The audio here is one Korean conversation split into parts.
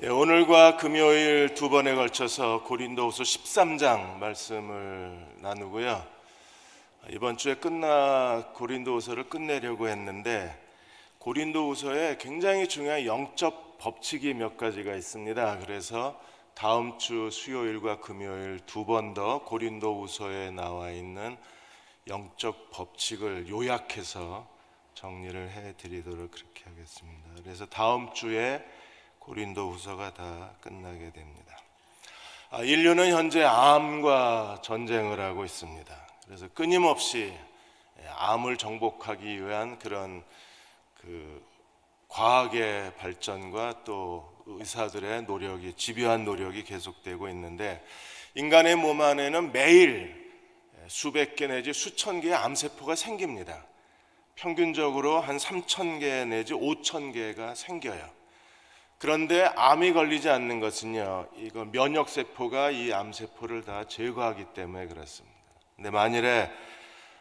오늘과 금요일 두 번에 걸쳐서 고린도후서 13장 말씀을 나누고요. 이번 주에 고린도후서를 끝내려고 했는데 고린도후서에 굉장히 중요한 영적 법칙이 몇 가지가 있습니다. 그래서 다음 주 수요일과 금요일 두 번 더 고린도후서에 나와 있는 영적 법칙을 요약해서 정리를 해드리도록 그렇게 하겠습니다. 그래서 다음 주에 고린도후서가 다 끝나게 됩니다. 인류는 현재 암과 전쟁을 하고 있습니다. 그래서 끊임없이 암을 정복하기 위한 그런 과학의 발전과 또 의사들의 노력이, 집요한 노력이 계속되고 있는데, 인간의 몸 안에는 매일 수백 개 내지 수천 개의 암세포가 생깁니다. 평균적으로 한 3,000개 내지 5,000개가 생겨요. 그런데 암이 걸리지 않는 것은요, 이거 면역세포가 이 암세포를 다 제거하기 때문에 그렇습니다. 근데 만일에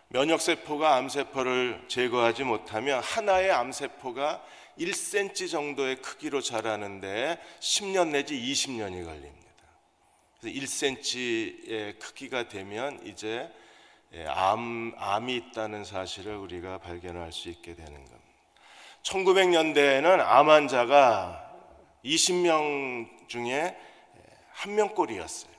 면역세포가 암세포를 제거하지 못하면 하나의 암세포가 1cm 정도의 크기로 자라는데 10년 내지 20년이 걸립니다. 그래서 1cm의 크기가 되면 이제 암이 있다는 사실을 우리가 발견할 수 있게 되는 겁니다. 1900년대에는 암 환자가 20명 중에 1명꼴이었어요.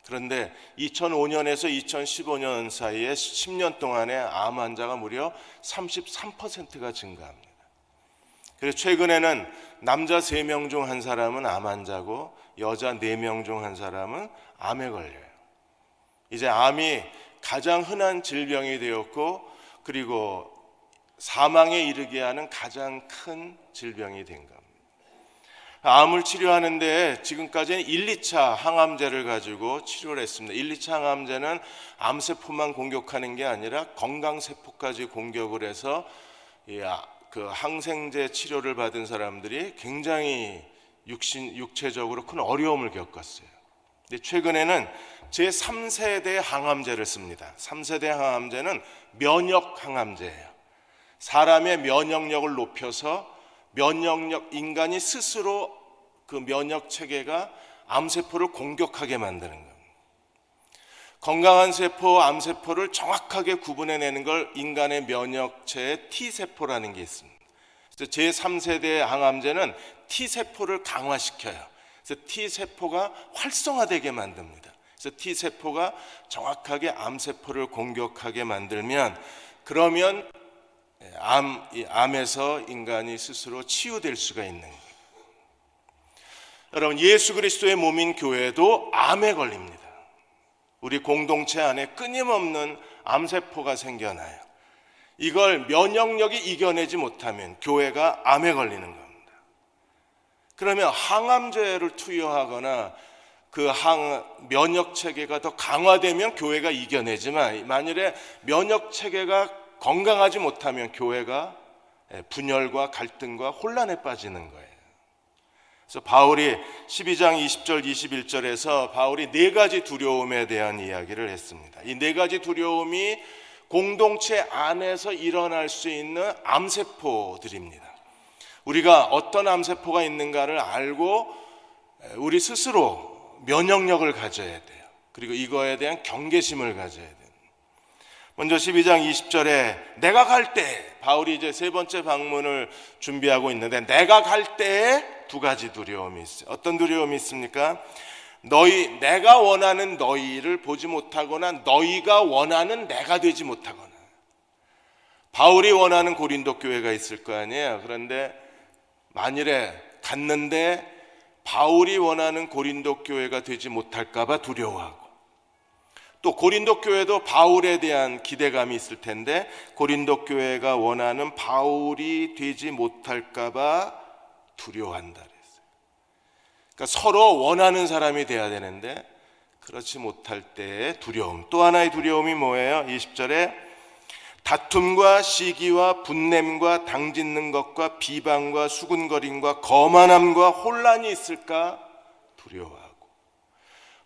그런데 2005년에서 2015년 사이에 10년 동안에 암 환자가 무려 33%가 증가합니다. 그래서 최근에는 남자 3명 중 한 사람은 암 환자고 여자 4명 중 한 사람은 암에 걸려요. 이제 암이 가장 흔한 질병이 되었고, 그리고 사망에 이르게 하는 가장 큰 질병이 된 겁니다. 암을 치료하는데 지금까지는 1, 2차 항암제를 가지고 치료를 했습니다. 1, 2차 항암제는 암세포만 공격하는 게 아니라 건강세포까지 공격을 해서 그 항생제 치료를 받은 사람들이 굉장히 육체적으로 큰 어려움을 겪었어요. 근데 최근에는 제3세대 항암제를 씁니다. 3세대 항암제는 면역 항암제예요. 사람의 면역력을 높여서 인간이 스스로 그 면역 체계가 암세포를 공격하게 만드는 겁니다. 건강한 세포, 암세포를 정확하게 구분해내는 걸 인간의 면역체의 T세포라는 게 있습니다. 그래서 제3세대 항암제는 T세포를 강화시켜요. 그래서 T세포가 활성화되게 만듭니다. 그래서 T세포가 정확하게 암세포를 공격하게 만들면, 그러면 암에서 인간이 스스로 치유될 수가 있는 거예요. 여러분, 예수 그리스도의 몸인 교회도 암에 걸립니다. 우리 공동체 안에 끊임없는 암세포가 생겨나요. 이걸 면역력이 이겨내지 못하면 교회가 암에 걸리는 겁니다. 그러면 항암제를 투여하거나 그 면역 체계가 더 강화되면 교회가 이겨내지만, 만일에 면역 체계가 건강하지 못하면 교회가 분열과 갈등과 혼란에 빠지는 거예요. 그래서 바울이 12장 20절 21절에서 바울이 4가지 두려움에 대한 이야기를 했습니다. 이 4가지 두려움이 공동체 안에서 일어날 수 있는 암세포들입니다. 우리가 어떤 암세포가 있는가를 알고 우리 스스로 면역력을 가져야 돼요. 그리고 이거에 대한 경계심을 가져야 돼요. 먼저 12장 20절에 내가 갈 때, 바울이 이제 3번째 방문을 준비하고 있는데, 내가 갈 때에 2가지 두려움이 있어요. 어떤 두려움이 있습니까? 내가 원하는 너희를 보지 못하거나 너희가 원하는 내가 되지 못하거나. 바울이 원하는 고린도 교회가 있을 거 아니에요. 그런데 만일에 갔는데 바울이 원하는 고린도 교회가 되지 못할까 봐 두려워하고, 또 고린도 교회도 바울에 대한 기대감이 있을 텐데 고린도 교회가 원하는 바울이 되지 못할까 봐 두려워한다 그랬어요. 그러니까 서로 원하는 사람이 돼야 되는데 그렇지 못할 때의 두려움. 또 하나의 두려움이 뭐예요? 20절에 다툼과 시기와 분냄과 당짓는 것과 비방과 수군거림과 거만함과 혼란이 있을까 두려워하고.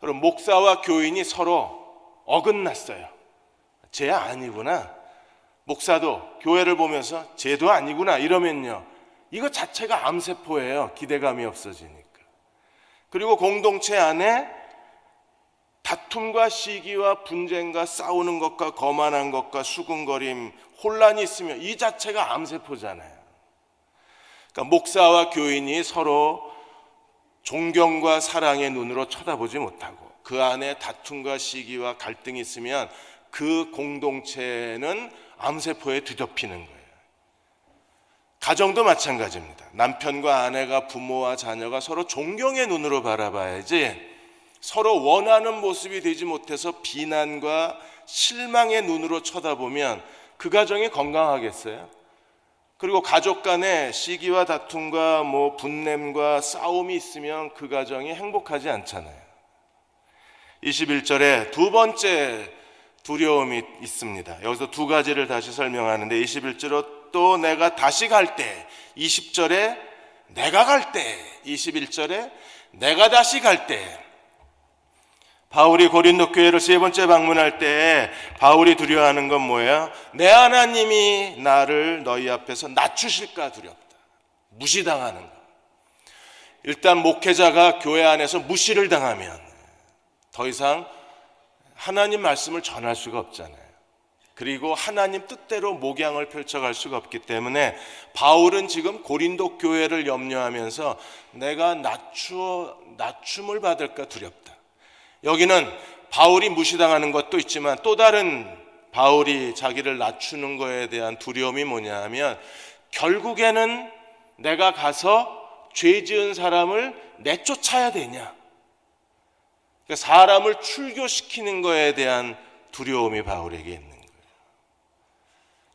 그럼 목사와 교인이 서로 어긋났어요. 쟤 아니구나. 목사도 교회를 보면서 쟤도 아니구나 이러면요, 이거 자체가 암세포예요. 기대감이 없어지니까. 그리고 공동체 안에 다툼과 시기와 분쟁과 싸우는 것과 거만한 것과 수군거림, 혼란이 있으면 이 자체가 암세포잖아요. 그러니까 목사와 교인이 서로 존경과 사랑의 눈으로 쳐다보지 못하고 그 안에 다툼과 시기와 갈등이 있으면 그 공동체는 암세포에 뒤덮이는 거예요. 가정도 마찬가지입니다. 남편과 아내가, 부모와 자녀가 서로 존경의 눈으로 바라봐야지 서로 원하는 모습이 되지 못해서 비난과 실망의 눈으로 쳐다보면 그 가정이 건강하겠어요? 그리고 가족 간에 시기와 다툼과 분냄과 싸움이 있으면 그 가정이 행복하지 않잖아요. 21절에 두 번째 두려움이 있습니다. 여기서 두 가지를 다시 설명하는데 21절로 또 내가 다시 갈 때, 20절에 내가 갈 때, 21절에 내가 다시 갈 때. 바울이 고린도 교회를 세 번째 방문할 때 바울이 두려워하는 건 뭐예요? 내 하나님이 나를 너희 앞에서 낮추실까 두렵다. 무시당하는 거. 일단 목회자가 교회 안에서 무시를 당하면 더 이상 하나님 말씀을 전할 수가 없잖아요. 그리고 하나님 뜻대로 목양을 펼쳐갈 수가 없기 때문에 바울은 지금 고린도 교회를 염려하면서 내가 낮춤을 받을까 두렵다. 여기는 바울이 무시당하는 것도 있지만 또 다른 바울이 자기를 낮추는 거에 대한 두려움이 뭐냐 하면 결국에는 내가 가서 죄 지은 사람을 내쫓아야 되냐, 그러니까 사람을 출교시키는 거에 대한 두려움이 바울에게 있는 거예요.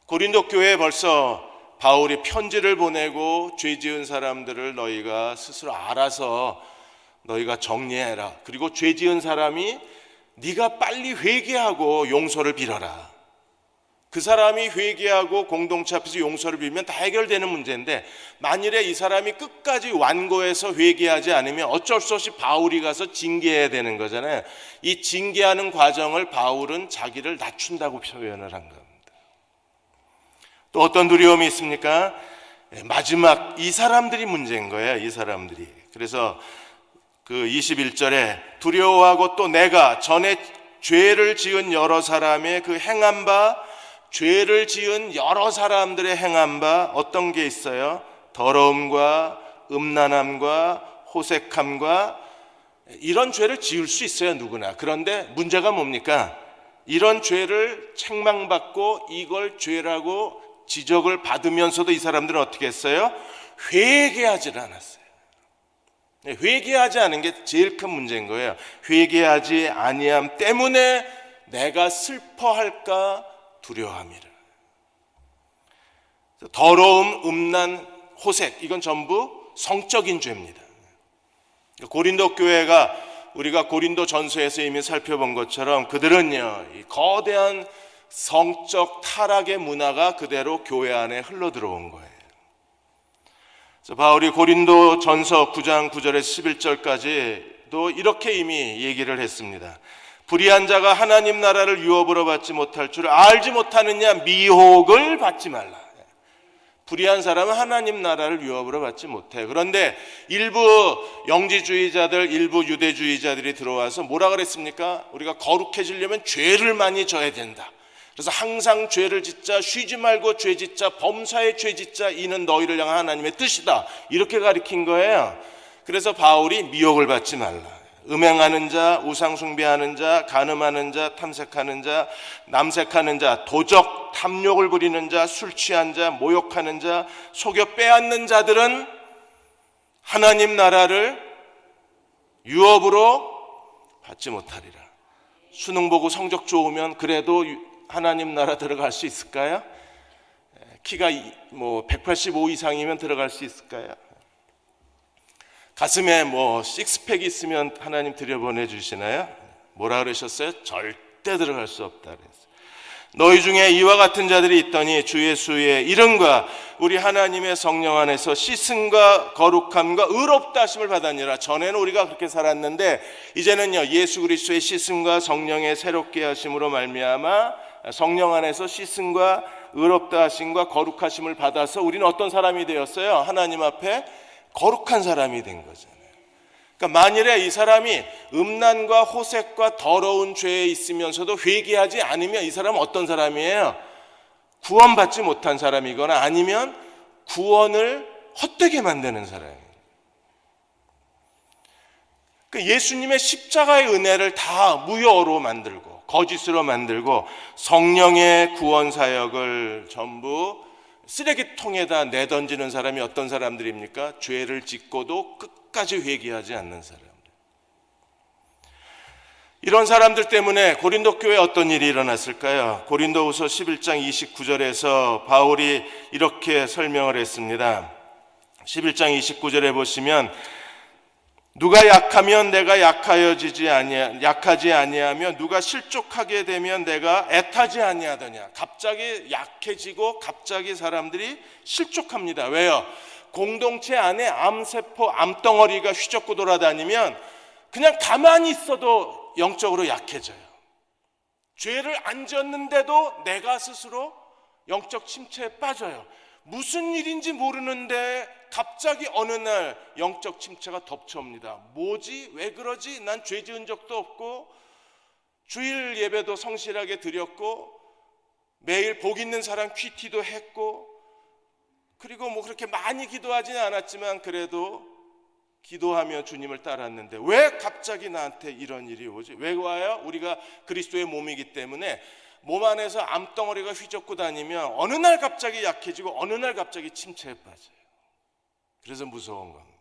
고린도 교회에 벌써 바울이 편지를 보내고 죄 지은 사람들을 너희가 스스로 알아서 너희가 정리해라. 그리고 죄 지은 사람이 네가 빨리 회개하고 용서를 빌어라. 그 사람이 회개하고 공동체 앞에서 용서를 빌면 다 해결되는 문제인데 만일에 이 사람이 끝까지 완고해서 회개하지 않으면 어쩔 수 없이 바울이 가서 징계해야 되는 거잖아요. 이 징계하는 과정을 바울은 자기를 낮춘다고 표현을 한 겁니다. 또 어떤 두려움이 있습니까? 마지막 이 사람들이 문제인 거예요. 이 사람들이. 그래서 그 21절에 두려워하고 또 내가 전에 죄를 지은 여러 사람의 그 행한 바, 죄를 지은 여러 사람들의 행한 바 어떤 게 있어요? 더러움과 음란함과 호색함과 이런 죄를 지을 수 있어요, 누구나. 그런데 문제가 뭡니까? 이런 죄를 책망받고 이걸 죄라고 지적을 받으면서도 이 사람들은 어떻게 했어요? 회개하지를 않았어요. 회개하지 않은 게 제일 큰 문제인 거예요. 회개하지 아니함 때문에 내가 슬퍼할까 두려워함이라. 더러움, 음란, 호색, 이건 전부 성적인 죄입니다. 고린도 교회가 우리가 고린도 전서에서 이미 살펴본 것처럼 그들은요, 이 거대한 성적 타락의 문화가 그대로 교회 안에 흘러 들어온 거예요. 바울이 고린도 전서 9장 9절에서 11절까지도 이렇게 이미 얘기를 했습니다. 불의한 자가 하나님 나라를 유업으로 받지 못할 줄 알지 못하느냐, 미혹을 받지 말라. 불의한 사람은 하나님 나라를 유업으로 받지 못해. 그런데 일부 영지주의자들, 일부 유대주의자들이 들어와서 뭐라 그랬습니까? 우리가 거룩해지려면 죄를 많이 져야 된다. 그래서 항상 죄를 짓자, 쉬지 말고 죄 짓자, 범사에 죄 짓자, 이는 너희를 향한 하나님의 뜻이다. 이렇게 가르친 거예요. 그래서 바울이 미혹을 받지 말라. 음행하는 자, 우상숭배하는 자, 간음하는 자, 탐색하는 자, 남색하는 자, 도적, 탐욕을 부리는 자, 술 취한 자, 모욕하는 자, 속여 빼앗는 자들은 하나님 나라를 유업으로 받지 못하리라. 수능 보고 성적 좋으면 그래도 하나님 나라 들어갈 수 있을까요? 키가 185 이상이면 들어갈 수 있을까요? 가슴에 식스팩이 있으면 하나님 들여보내주시나요? 뭐라 그러셨어요? 절대 들어갈 수 없다 그랬어요. 너희 중에 이와 같은 자들이 있더니 주 예수의 이름과 우리 하나님의 성령 안에서 씻음과 거룩함과 의롭다 하심을 받았느니라. 전에는 우리가 그렇게 살았는데 이제는요, 예수 그리스도의 씻음과 성령의 새롭게 하심으로 말미암아 성령 안에서 씻음과 의롭다 하심과 거룩하심을 받아서 우리는 어떤 사람이 되었어요? 하나님 앞에 거룩한 사람이 된 거잖아요. 그러니까 만일에 이 사람이 음란과 호색과 더러운 죄에 있으면서도 회개하지 않으면 이 사람은 어떤 사람이에요? 구원받지 못한 사람이거나 아니면 구원을 헛되게 만드는 사람이에요. 그러니까 예수님의 십자가의 은혜를 다 무효로 만들고 거짓으로 만들고 성령의 구원 사역을 전부 쓰레기통에다 내던지는 사람이 어떤 사람들입니까? 죄를 짓고도 끝까지 회개하지 않는 사람들. 이런 사람들 때문에 고린도 교회에 어떤 일이 일어났을까요? 고린도후서 11장 29절에서 바울이 이렇게 설명을 했습니다. 11장 29절에 보시면 누가 약하면 내가 약하지 아니하며 누가 실족하게 되면 내가 애타지 아니하더냐. 갑자기 약해지고 갑자기 사람들이 실족합니다. 왜요? 공동체 안에 암세포, 암덩어리가 휘젓고 돌아다니면 그냥 가만히 있어도 영적으로 약해져요. 죄를 안 지었는데도 내가 스스로 영적 침체에 빠져요. 무슨 일인지 모르는데 갑자기 어느 날 영적 침체가 덮쳐옵니다. 뭐지? 왜 그러지? 난 죄 지은 적도 없고 주일 예배도 성실하게 드렸고 매일 복 있는 사람 퀴티도 했고 그리고 뭐 그렇게 많이 기도하지는 않았지만 그래도 기도하며 주님을 따랐는데 왜 갑자기 나한테 이런 일이 오지? 왜 와요? 우리가 그리스도의 몸이기 때문에 몸 안에서 암덩어리가 휘젓고 다니면 어느 날 갑자기 약해지고 어느 날 갑자기 침체에 빠져요. 그래서 무서운 겁니다.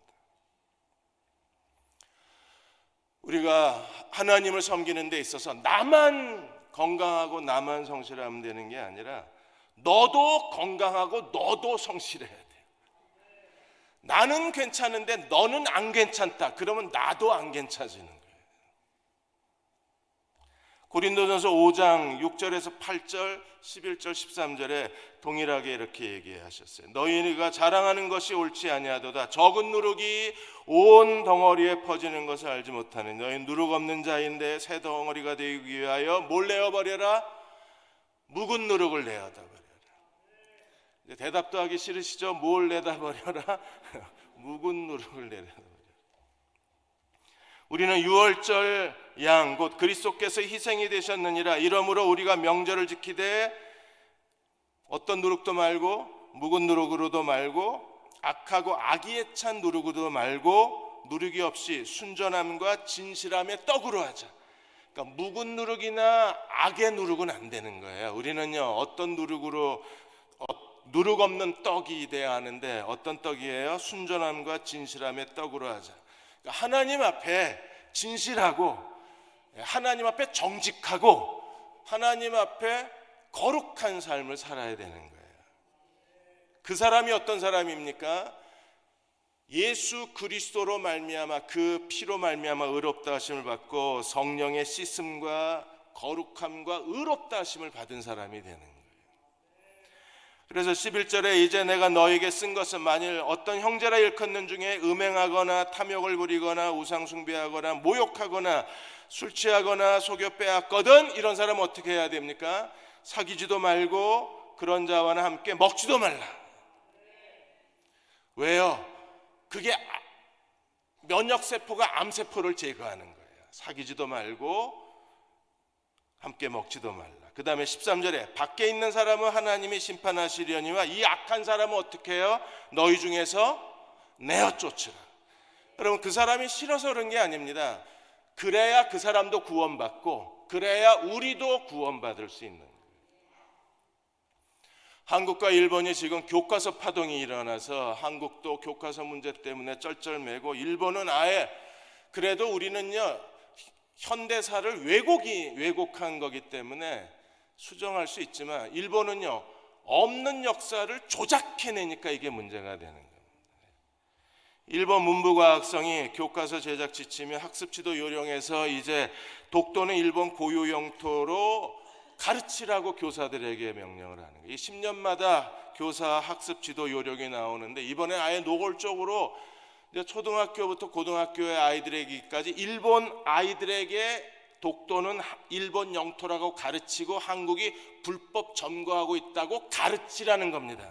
우리가 하나님을 섬기는 데 있어서 나만 건강하고 나만 성실하면 되는 게 아니라 너도 건강하고 너도 성실해야 돼요. 나는 괜찮은데 너는 안 괜찮다. 그러면 나도 안 괜찮아지는 거예요. 고린도전서 5장 6절에서 8절, 11절, 13절에 동일하게 이렇게 얘기하셨어요. 너희가 자랑하는 것이 옳지 아니하도다. 적은 누룩이 온 덩어리에 퍼지는 것을 알지 못하는 너희 누룩 없는 자인데 새 덩어리가 되기 위하여 뭘 내어버려라? 묵은 누룩을 내어다 버려라. 이제 대답도 하기 싫으시죠? 뭘 내다 버려라? 묵은 누룩을 내다 버려라. 우리는 유월절 양 곧 그리스도께서 희생이 되셨느니라. 이러므로 우리가 명절을 지키되 어떤 누룩도 말고 묵은 누룩으로도 말고 악하고 악의에 찬 누룩으로도 말고 누룩이 없이 순전함과 진실함의 떡으로 하자. 그러니까 묵은 누룩이나 악의 누룩은 안 되는 거예요. 우리는요 어떤 누룩으로 누룩 없는 떡이 돼야 하는데 어떤 떡이에요? 순전함과 진실함의 떡으로 하자. 그러니까 하나님 앞에 진실하고 하나님 앞에 정직하고 하나님 앞에 거룩한 삶을 살아야 되는 거예요. 그 사람이 어떤 사람입니까? 예수 그리스도로 말미암아 그 피로 말미암아 의롭다 하심을 받고 성령의 씻음과 거룩함과 의롭다 하심을 받은 사람이 되는 거예요. 그래서 11절에 이제 내가 너에게 쓴 것은 만일 어떤 형제라 일컫는 중에 음행하거나 탐욕을 부리거나 우상숭배하거나 모욕하거나 술 취하거나 속여 빼앗거든 이런 사람은 어떻게 해야 됩니까? 사귀지도 말고 그런 자와는 함께 먹지도 말라. 왜요? 그게 면역세포가 암세포를 제거하는 거예요. 사귀지도 말고 함께 먹지도 말라. 그 다음에 13절에 밖에 있는 사람은 하나님이 심판하시려니와 이 악한 사람은 어떻게 해요? 너희 중에서 내어 쫓으라. 여러분 그 사람이 싫어서 그런 게 아닙니다. 그래야 그 사람도 구원받고 그래야 우리도 구원받을 수 있는 거예요. 한국과 일본이 지금 교과서 파동이 일어나서 한국도 교과서 문제 때문에 쩔쩔매고 일본은 아예 그래도 우리는요 현대사를 왜곡한 거기 때문에 수정할 수 있지만 일본은요 없는 역사를 조작해내니까 이게 문제가 되는 거예요. 일본 문부과학성이 교과서 제작 지침에 학습지도 요령에서 이제 독도는 일본 고유 영토로 가르치라고 교사들에게 명령을 하는 거예요. 이 10년마다 교사 학습지도 요령이 나오는데 이번에 아예 노골적으로 초등학교부터 고등학교의 아이들에게까지 일본 아이들에게 독도는 일본 영토라고 가르치고 한국이 불법 점거하고 있다고 가르치라는 겁니다.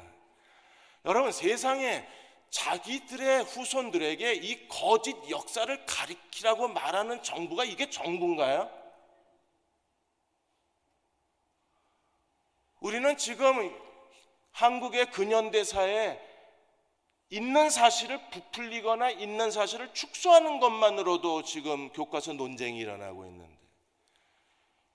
여러분 세상에 자기들의 후손들에게 이 거짓 역사를 가리키라고 말하는 정부가 이게 정부인가요? 우리는 지금 한국의 근현대사에 있는 사실을 부풀리거나 있는 사실을 축소하는 것만으로도 지금 교과서 논쟁이 일어나고 있는데,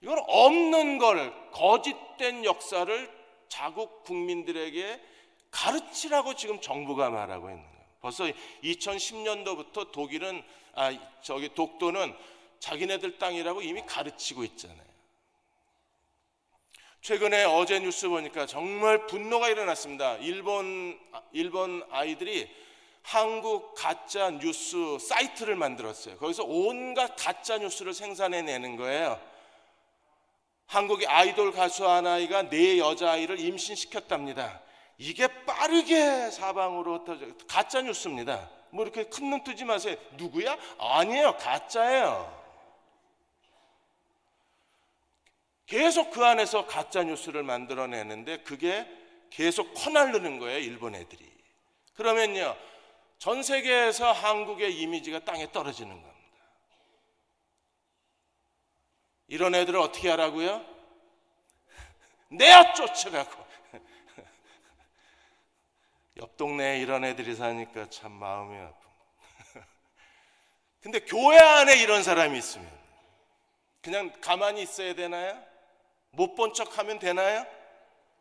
이건 없는 걸, 거짓된 역사를 자국 국민들에게 가르치라고 지금 정부가 말하고 있는 거예요. 벌써 2010년도부터 독도는 자기네들 땅이라고 이미 가르치고 있잖아요. 최근에 어제 뉴스 보니까 정말 분노가 일어났습니다. 일본 아이들이 한국 가짜 뉴스 사이트를 만들었어요. 거기서 온갖 가짜 뉴스를 생산해내는 거예요. 한국의 아이돌 가수 한 아이가 4여자아이를 임신시켰답니다. 이게 빠르게 사방으로 흩어져. 가짜 뉴스입니다. 뭐 이렇게 큰 눈 뜨지 마세요. 누구야? 아니에요, 가짜예요. 계속 그 안에서 가짜 뉴스를 만들어내는데 그게 계속 퍼날르는 거예요, 일본 애들이. 그러면요, 전 세계에서 한국의 이미지가 땅에 떨어지는 겁니다. 이런 애들을 어떻게 하라고요? 내어 쫓으라고. 옆 동네에 이런 애들이 사니까 참 마음이 아픕니다. 근데 교회 안에 이런 사람이 있으면 그냥 가만히 있어야 되나요? 못 본 척하면 되나요?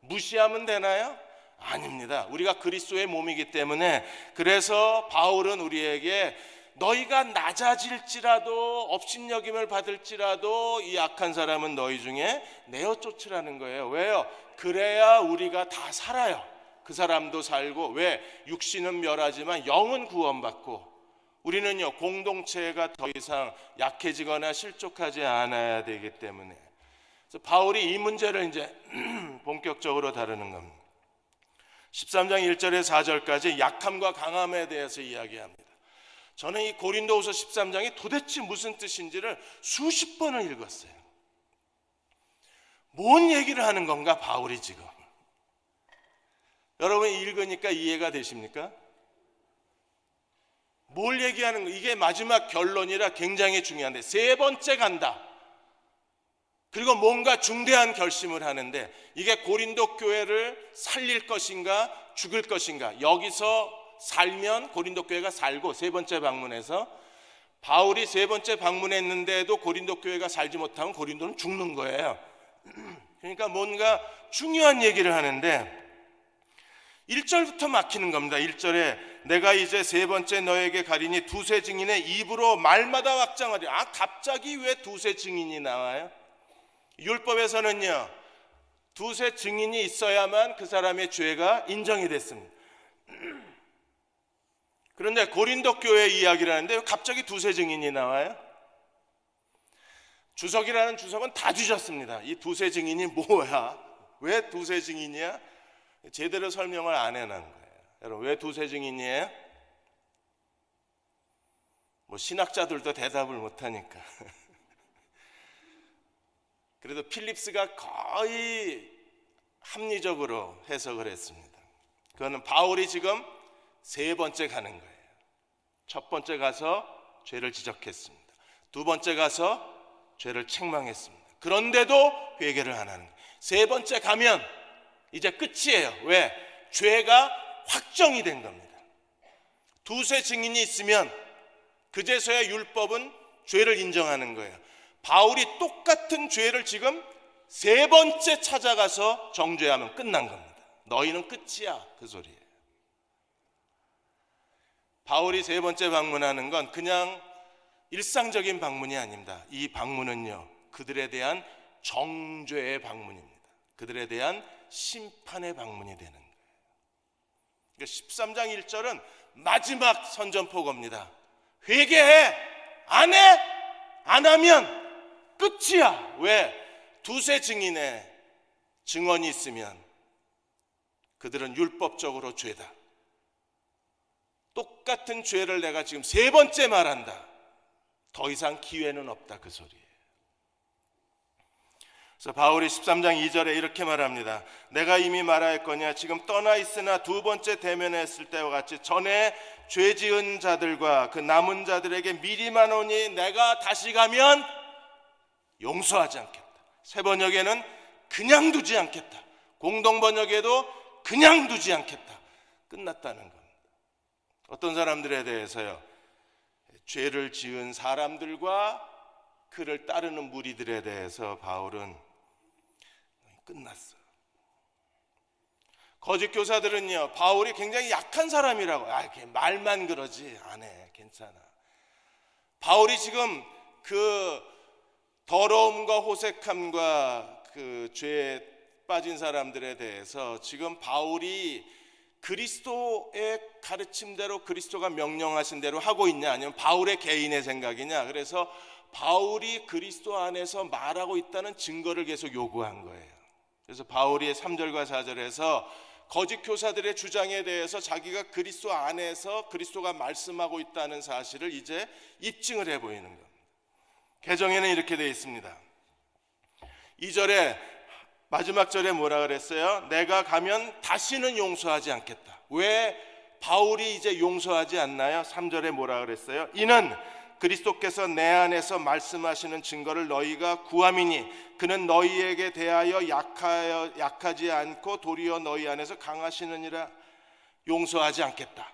무시하면 되나요? 아닙니다. 우리가 그리스도의 몸이기 때문에, 그래서 바울은 우리에게 너희가 낮아질지라도 업신여김을 받을지라도 이 악한 사람은 너희 중에 내어 쫓으라는 거예요. 왜요? 그래야 우리가 다 살아요. 그 사람도 살고, 왜? 육신은 멸하지만 영은 구원받고, 우리는요 공동체가 더 이상 약해지거나 실족하지 않아야 되기 때문에, 그래서 바울이 이 문제를 이제 본격적으로 다루는 겁니다. 13장 1절에 4절까지 약함과 강함에 대해서 이야기합니다. 저는 이 고린도후서 13장이 도대체 무슨 뜻인지를 수십 번을 읽었어요. 뭔 얘기를 하는 건가 바울이 지금. 여러분 읽으니까 이해가 되십니까? 뭘 얘기하는 거? 이게 마지막 결론이라 굉장히 중요한데, 세 번째 간다. 그리고 뭔가 중대한 결심을 하는데, 이게 고린도 교회를 살릴 것인가 죽일 것인가. 여기서 살면 고린도 교회가 살고, 세 번째 방문에서 바울이 세 번째 방문했는데도 고린도 교회가 살지 못하면 고린도는 죽는 거예요. 그러니까 뭔가 중요한 얘기를 하는데 1절부터 막히는 겁니다. 1절에 내가 이제 세 번째 너에게 가리니 두세 증인의 입으로 말마다 확장하리. 갑자기 왜 두세 증인이 나와요? 율법에서는요 두세 증인이 있어야만 그 사람의 죄가 인정이 됐습니다. 그런데 고린도 교회 이야기를 하는데 갑자기 두세 증인이 나와요? 주석이라는 주석은 다 뒤졌습니다. 이 두세 증인이 뭐야? 왜 두세 증인이야? 제대로 설명을 안 해놓은 거예요. 여러분 왜 두세 증인이에요? 뭐 신학자들도 대답을 못하니까. 그래도 필립스가 거의 합리적으로 해석을 했습니다. 그거는 바울이 지금 세 번째 가는 거예요. 첫 번째 가서 죄를 지적했습니다. 두 번째 가서 죄를 책망했습니다. 그런데도 회개를 안 하는 거예요. 세 번째 가면 이제 끝이에요. 왜? 죄가 확정이 된 겁니다. 두세 증인이 있으면 그제서야 율법은 죄를 인정하는 거예요. 바울이 똑같은 죄를 지금 세 번째 찾아가서 정죄하면 끝난 겁니다. 너희는 끝이야, 그 소리예요. 바울이 세 번째 방문하는 건 그냥 일상적인 방문이 아닙니다. 이 방문은요 그들에 대한 정죄의 방문입니다. 그들에 대한 심판의 방문이 되는 거예요. 그러니까 13장 1절은 마지막 선전포고입니다. 회개해! 안 해! 안 하면 끝이야. 왜? 두세 증인의 증언이 있으면 그들은 율법적으로 죄다. 똑같은 죄를 내가 지금 세 번째 말한다. 더 이상 기회는 없다, 그 소리예요. 그래서 바울이 13장 2절에 이렇게 말합니다. 내가 이미 말하였거니와 지금 떠나 있으나 두 번째 대면했을 때와 같이 전에 죄 지은 자들과 그 남은 자들에게 미리만 오니 내가 다시 가면 용서하지 않겠다. 새 번역에는 그냥 두지 않겠다. 공동 번역에도 그냥 두지 않겠다. 끝났다는 겁니다. 어떤 사람들에 대해서요, 죄를 지은 사람들과 그를 따르는 무리들에 대해서 바울은 끝났어. 거짓 교사들은요, 바울이 굉장히 약한 사람이라고, 말만 그러지 안 해, 괜찮아. 바울이 지금 그 더러움과 호색함과 그 죄에 빠진 사람들에 대해서 지금 바울이 그리스도의 가르침대로, 그리스도가 명령하신 대로 하고 있냐, 아니면 바울의 개인의 생각이냐. 그래서 바울이 그리스도 안에서 말하고 있다는 증거를 계속 요구한 거예요. 그래서 바울이 3절과 4절에서 거짓 교사들의 주장에 대해서 자기가 그리스도 안에서 그리스도가 말씀하고 있다는 사실을 이제 입증을 해 보이는 겁니다. 개정에는 이렇게 되어 있습니다. 2절에 마지막 절에 뭐라 그랬어요? 내가 가면 다시는 용서하지 않겠다. 왜 바울이 이제 용서하지 않나요? 3절에 뭐라 그랬어요? 이는 그리스도께서 내 안에서 말씀하시는 증거를 너희가 구함이니 그는 너희에게 대하여 약하지 않고 도리어 너희 안에서 강하시느니라. 용서하지 않겠다.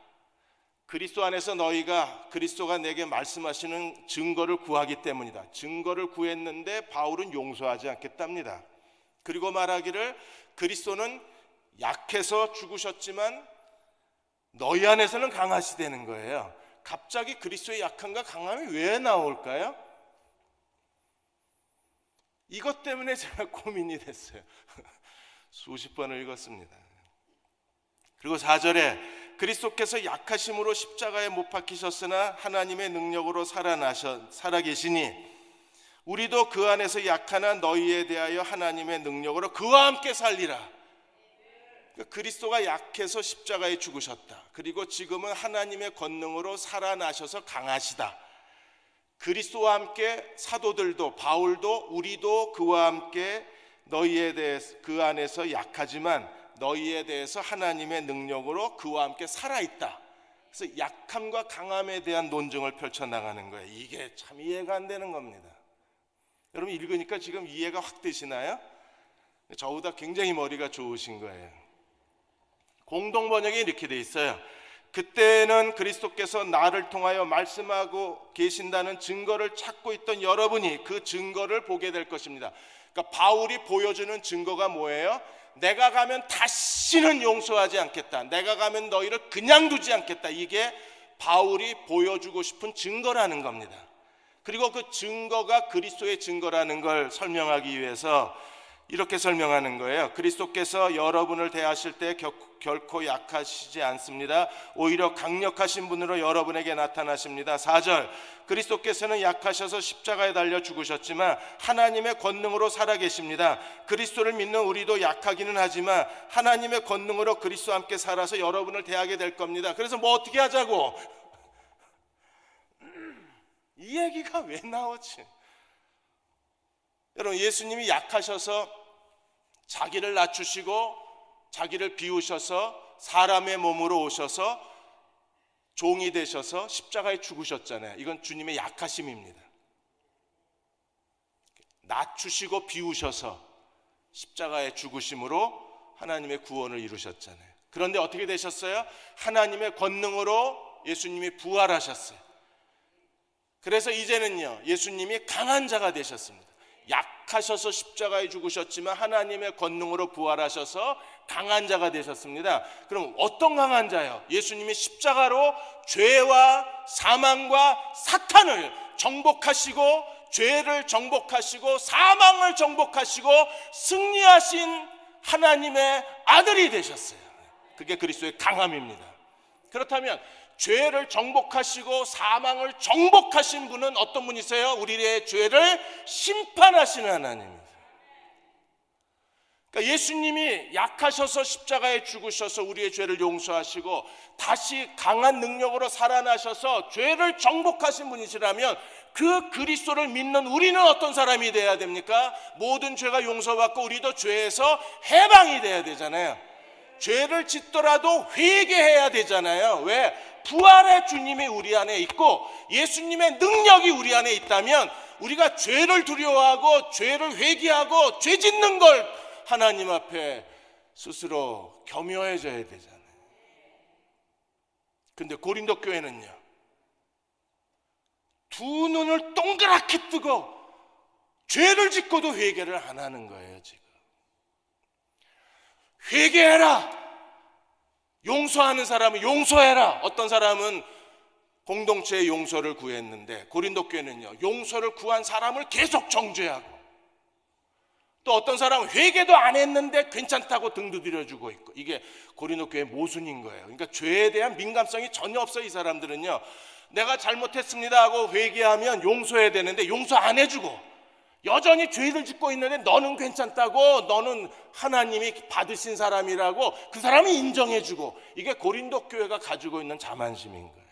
그리스도 안에서 너희가 그리스도가 내게 말씀하시는 증거를 구하기 때문이다. 증거를 구했는데 바울은 용서하지 않겠답니다. 그리고 말하기를 그리스도는 약해서 죽으셨지만 너희 안에서는 강하시다는 거예요. 갑자기 그리스도의 약함과 강함이 왜 나올까요? 이것 때문에 제가 고민이 됐어요. 수십 번을 읽었습니다. 그리고 4절에 그리스도께서 약하심으로 십자가에 못 박히셨으나 하나님의 능력으로 살아계시니 우리도 그 안에서 약하나 너희에 대하여 하나님의 능력으로 그와 함께 살리라. 그리스도가 약해서 십자가에 죽으셨다. 그리고 지금은 하나님의 권능으로 살아나셔서 강하시다. 그리스도와 함께 사도들도, 바울도, 우리도 그와 함께 너희에 대해서 그 안에서 약하지만 너희에 대해서 하나님의 능력으로 그와 함께 살아있다. 그래서 약함과 강함에 대한 논증을 펼쳐나가는 거예요. 이게 참 이해가 안 되는 겁니다. 여러분 읽으니까 지금 이해가 확 되시나요? 저보다 굉장히 머리가 좋으신 거예요. 공동 번역에 이렇게 돼 있어요. 그때는 그리스도께서 나를 통하여 말씀하고 계신다는 증거를 찾고 있던 여러분이 그 증거를 보게 될 것입니다. 그러니까 바울이 보여주는 증거가 뭐예요? 내가 가면 다시는 용서하지 않겠다. 내가 가면 너희를 그냥 두지 않겠다. 이게 바울이 보여주고 싶은 증거라는 겁니다. 그리고 그 증거가 그리스도의 증거라는 걸 설명하기 위해서 이렇게 설명하는 거예요. 그리스도께서 여러분을 대하실 때 결코 약하시지 않습니다. 오히려 강력하신 분으로 여러분에게 나타나십니다. 4절 그리스도께서는 약하셔서 십자가에 달려 죽으셨지만 하나님의 권능으로 살아계십니다. 그리스도를 믿는 우리도 약하기는 하지만 하나님의 권능으로 그리스도와 함께 살아서 여러분을 대하게 될 겁니다. 그래서 뭐 어떻게 하자고? 이 얘기가 왜 나오지? 여러분 예수님이 약하셔서 자기를 낮추시고 자기를 비우셔서 사람의 몸으로 오셔서 종이 되셔서 십자가에 죽으셨잖아요. 이건 주님의 약하심입니다. 낮추시고 비우셔서 십자가에 죽으심으로 하나님의 구원을 이루셨잖아요. 그런데 어떻게 되셨어요? 하나님의 권능으로 예수님이 부활하셨어요. 그래서 이제는요 예수님이 강한 자가 되셨습니다. 약하셔서 십자가에 죽으셨지만 하나님의 권능으로 부활하셔서 강한 자가 되셨습니다. 그럼 어떤 강한 자요? 예수님이 십자가로 죄와 사망과 사탄을 정복하시고 죄를 정복하시고 사망을 정복하시고 승리하신 하나님의 아들이 되셨어요. 그게 그리스도의 강함입니다. 그렇다면 죄를 정복하시고 사망을 정복하신 분은 어떤 분이세요? 우리의 죄를 심판하시는 하나님이세요. 그러니까 예수님이 약하셔서 십자가에 죽으셔서 우리의 죄를 용서하시고 다시 강한 능력으로 살아나셔서 죄를 정복하신 분이시라면 그 그리스도를 믿는 우리는 어떤 사람이 돼야 됩니까? 모든 죄가 용서받고 우리도 죄에서 해방이 돼야 되잖아요. 죄를 짓더라도 회개해야 되잖아요. 왜? 부활의 주님이 우리 안에 있고 예수님의 능력이 우리 안에 있다면 우리가 죄를 두려워하고 죄를 회개하고 죄 짓는 걸 하나님 앞에 스스로 겸허해져야 되잖아요. 근데 고린도 교회는요, 두 눈을 동그랗게 뜨고 죄를 짓고도 회개를 안 하는 거예요. 지금 회개해라, 용서하는 사람은 용서해라. 어떤 사람은 공동체의 용서를 구했는데 고린도 교회는요, 용서를 구한 사람을 계속 정죄하고, 또 어떤 사람은 회개도 안 했는데 괜찮다고 등 두드려주고 있고, 이게 고린도 교회의 모순인 거예요. 그러니까 죄에 대한 민감성이 전혀 없어요. 이 사람들은요, 내가 잘못했습니다 하고 회개하면 용서해야 되는데 용서 안 해주고 여전히 죄를 짓고 있는데 너는 괜찮다고, 너는 하나님이 받으신 사람이라고 그 사람이 인정해주고, 이게 고린도 교회가 가지고 있는 자만심인 거예요.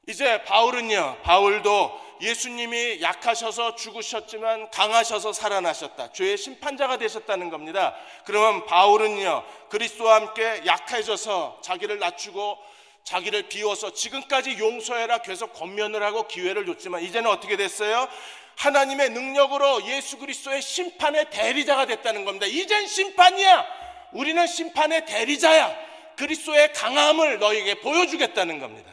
이제 바울도 예수님이 약하셔서 죽으셨지만 강하셔서 살아나셨다, 죄의 심판자가 되셨다는 겁니다. 그러면 바울은요, 그리스도와 함께 약해져서 자기를 낮추고 자기를 비워서 지금까지 용서해라 계속 권면을 하고 기회를 줬지만 이제는 어떻게 됐어요? 하나님의 능력으로 예수 그리스도의 심판의 대리자가 됐다는 겁니다. 이젠 심판이야. 우리는 심판의 대리자야. 그리스도의 강함을 너에게 보여주겠다는 겁니다.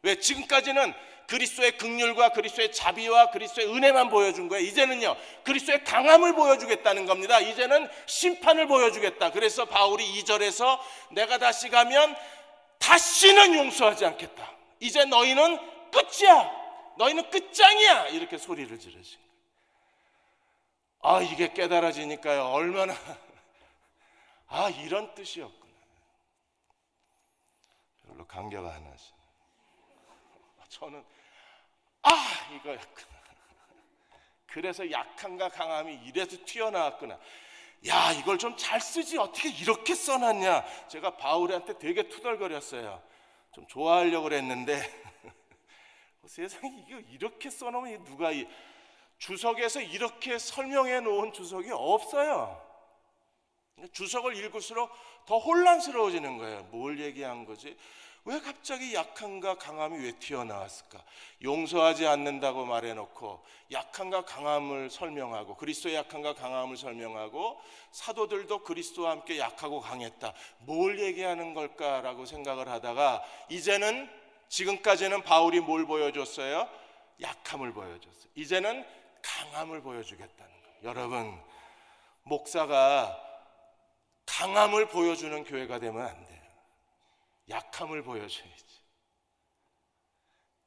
왜? 지금까지는 그리스도의 긍휼과 그리스도의 자비와 그리스도의 은혜만 보여준 거예요. 이제는요, 그리스도의 강함을 보여주겠다는 겁니다. 이제는 심판을 보여주겠다. 그래서 바울이 2절에서 내가 다시 가면 다시는 용서하지 않겠다. 이제 너희는 끝이야. 너희는 끝장이야. 이렇게 소리를 지르신 거예요. 이게 깨달아지니까요, 얼마나 이런 뜻이었구나. 별로 감격 안 하시네. 저는 이거였구나. 그래서 약함과 강함이 이래서 튀어나왔구나. 야, 이걸 좀 잘 쓰지, 어떻게 이렇게 써놨냐. 제가 바울한테 되게 투덜거렸어요. 좀 좋아하려고 그랬는데 세상에 이거 이렇게 써놓으면 누가 주석에서 이렇게 설명해 놓은 주석이 없어요. 주석을 읽을수록 더 혼란스러워지는 거예요. 뭘 얘기한 거지? 왜 갑자기 약함과 강함이 왜 튀어나왔을까? 용서하지 않는다고 말해놓고 약함과 강함을 설명하고, 그리스도의 약함과 강함을 설명하고, 사도들도 그리스도와 함께 약하고 강했다, 뭘 얘기하는 걸까라고 생각을 하다가 이제는, 지금까지는 바울이 뭘 보여줬어요? 약함을 보여줬어요. 이제는 강함을 보여주겠다는 거예요. 여러분, 목사가 강함을 보여주는 교회가 되면 안 돼요. 약함을 보여줘야지.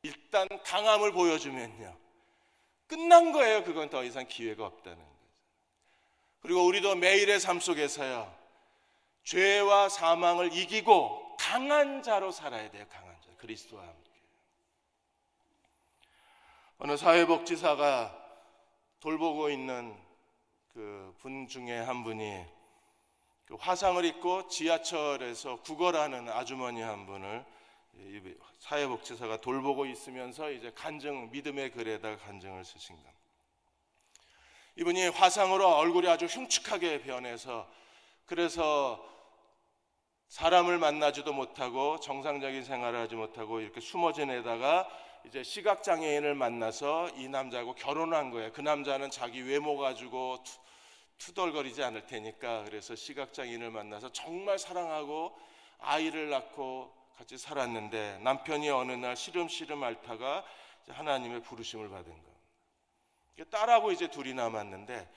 일단 강함을 보여주면요, 끝난 거예요. 그건 더 이상 기회가 없다는 거죠. 그리고 우리도 매일의 삶 속에서요, 죄와 사망을 이기고 강한 자로 살아야 돼요. 강한 자, 그리스도와 함께. 어느 사회복지사가 돌보고 있는 그 분 중에 한 분이 화상을 입고 지하철에서 구걸하는 아주머니 한 분을 사회복지사가 돌보고 있으면서 이제 믿음의 글에다가 간증을 쓰신 겁니다. 이분이 화상으로 얼굴이 아주 흉측하게 변해서, 그래서 사람을 만나지도 못하고 정상적인 생활을 하지 못하고 이렇게 숨어 지내다가 이제 시각장애인을 만나서 이 남자하고 결혼한 거예요. 그 남자는 자기 외모 가지고 투덜거리지 않을 테니까, 그래서 시각장애인을 만나서 정말 사랑하고 아이를 낳고 같이 살았는데, 남편이 어느 날 시름시름 앓다가 하나님의 부르심을 받은 거예요. 딸하고 이제 둘이 남았는데,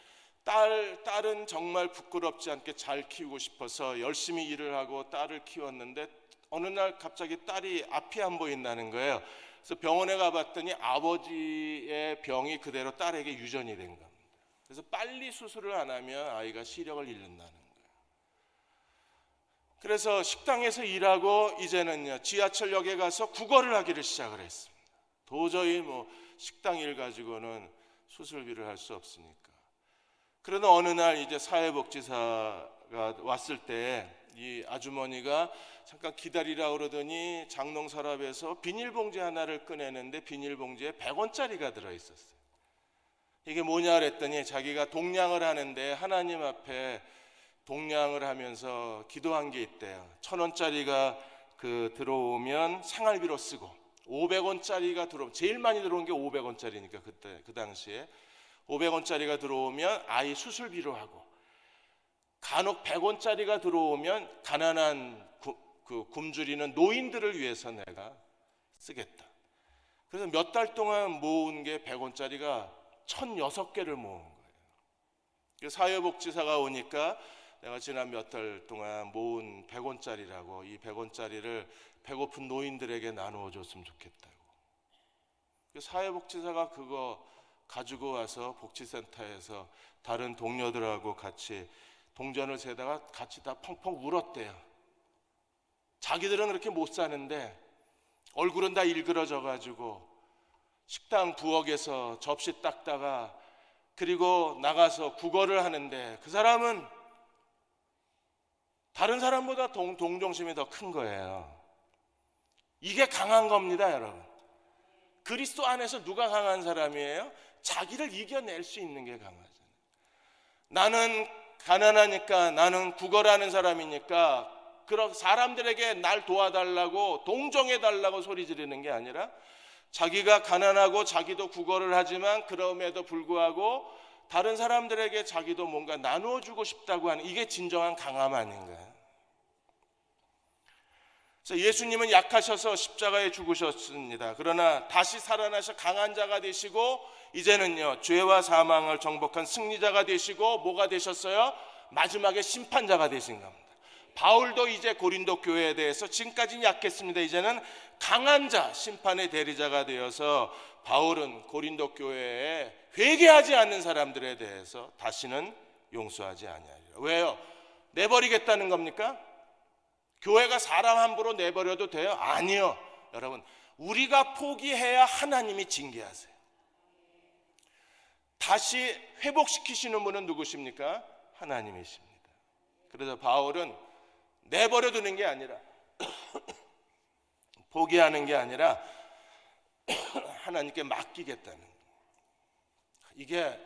딸은 정말 부끄럽지 않게 잘 키우고 싶어서 열심히 일을 하고 딸을 키웠는데, 어느 날 갑자기 딸이 앞이 안 보인다는 거예요. 그래서 병원에 가봤더니 아버지의 병이 그대로 딸에게 유전이 된 겁니다. 그래서 빨리 수술을 안 하면 아이가 시력을 잃는다는 거예요. 그래서 식당에서 일하고 이제는요, 지하철역에 가서 구걸을 하기를 시작을 했습니다. 도저히 식당 일 가지고는 수술비를 할 수 없으니까. 그러다 어느 날 이제 사회복지사가 왔을 때 이 아주머니가 잠깐 기다리라 그러더니 장롱 서랍에서 비닐봉지 하나를 꺼내는데 비닐봉지에 100원짜리가 들어있었어요. 이게 뭐냐 그랬더니 자기가 동냥을 하는데 하나님 앞에 동냥을 하면서 기도한 게 있대요. 1,000원짜리가 들어오면 생활비로 쓰고 500원짜리가 들어오면 제일 많이 들어온 게 500원짜리니까 그때 그 당시에 500원짜리가 들어오면 아이 수술비로 하고 간혹 100원짜리가 들어오면 가난한 굶주리는 노인들을 위해서 내가 쓰겠다. 그래서 몇 달 동안 모은 게 100원짜리가 1,006개를 모은 거예요. 사회복지사가 오니까 내가 지난 몇 달 동안 모은 100원짜리라고 이 100원짜리를 배고픈 노인들에게 나누어 줬으면 좋겠다고. 사회복지사가 그거 가지고 와서 복지센터에서 다른 동료들하고 같이 동전을 세다가 같이 다 펑펑 울었대요. 자기들은 그렇게 못 사는데 얼굴은 다 일그러져 가지고 식당 부엌에서 접시 닦다가 그리고 나가서 국어를 하는데 그 사람은 다른 사람보다 동정심이 더 큰 거예요. 이게 강한 겁니다, 여러분. 그리스도 안에서 누가 강한 사람이에요? 자기를 이겨낼 수 있는 게 강하잖아요. 나는 가난하니까, 나는 국어라는 사람이니까 그런 사람들에게 날 도와달라고 동정해달라고 소리 지르는 게 아니라 자기가 가난하고 자기도 국어를 하지만 그럼에도 불구하고 다른 사람들에게 자기도 뭔가 나누어주고 싶다고 하는 이게 진정한 강함 아닌가요? 그래서 예수님은 약하셔서 십자가에 죽으셨습니다. 그러나 다시 살아나셔 강한 자가 되시고 이제는요 죄와 사망을 정복한 승리자가 되시고 뭐가 되셨어요? 마지막에 심판자가 되신 겁니다. 바울도 이제 고린도 교회에 대해서 지금까지는 약했습니다. 이제는 강한 자, 심판의 대리자가 되어서 바울은 고린도 교회에 회개하지 않는 사람들에 대해서 다시는 용서하지 아니하리라. 왜요? 내버리겠다는 겁니까? 교회가 사람 함부로 내버려도 돼요? 아니요. 여러분, 우리가 포기해야 하나님이 징계하세요. 다시 회복시키시는 분은 누구십니까? 하나님이십니다. 그래서 바울은 내버려두는 게 아니라 포기하는 게 아니라 하나님께 맡기겠다는 거예요. 이게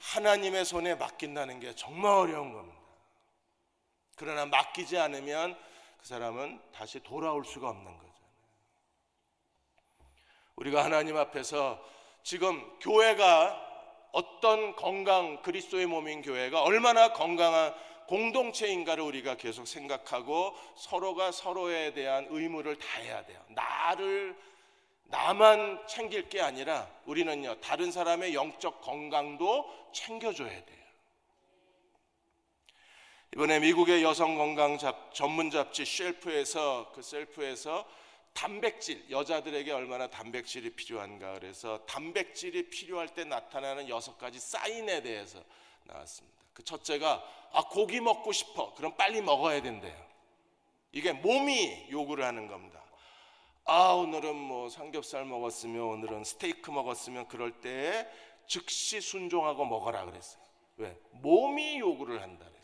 하나님의 손에 맡긴다는 게 정말 어려운 겁니다. 그러나 맡기지 않으면 그 사람은 다시 돌아올 수가 없는 거잖아요. 우리가 하나님 앞에서 지금 교회가 어떤 그리스도의 몸인 교회가 얼마나 건강한 공동체인가를 우리가 계속 생각하고 서로가 서로에 대한 의무를 다해야 돼요. 나만 챙길 게 아니라 우리는요 다른 사람의 영적 건강도 챙겨줘야 돼요. 이번에 미국의 여성 건강 전문 잡지 셀프에서 단백질, 여자들에게 얼마나 단백질이 필요한가 그래서 단백질이 필요할 때 나타나는 6가지 사인에 대해서 나왔습니다. 그 첫째가 고기 먹고 싶어. 그럼 빨리 먹어야 된대요. 이게 몸이 요구를 하는 겁니다. 오늘은 뭐 삼겹살 먹었으면 오늘은 스테이크 먹었으면 그럴 때 즉시 순종하고 먹어라 그랬어요. 왜? 몸이 요구를 한다 그랬어요.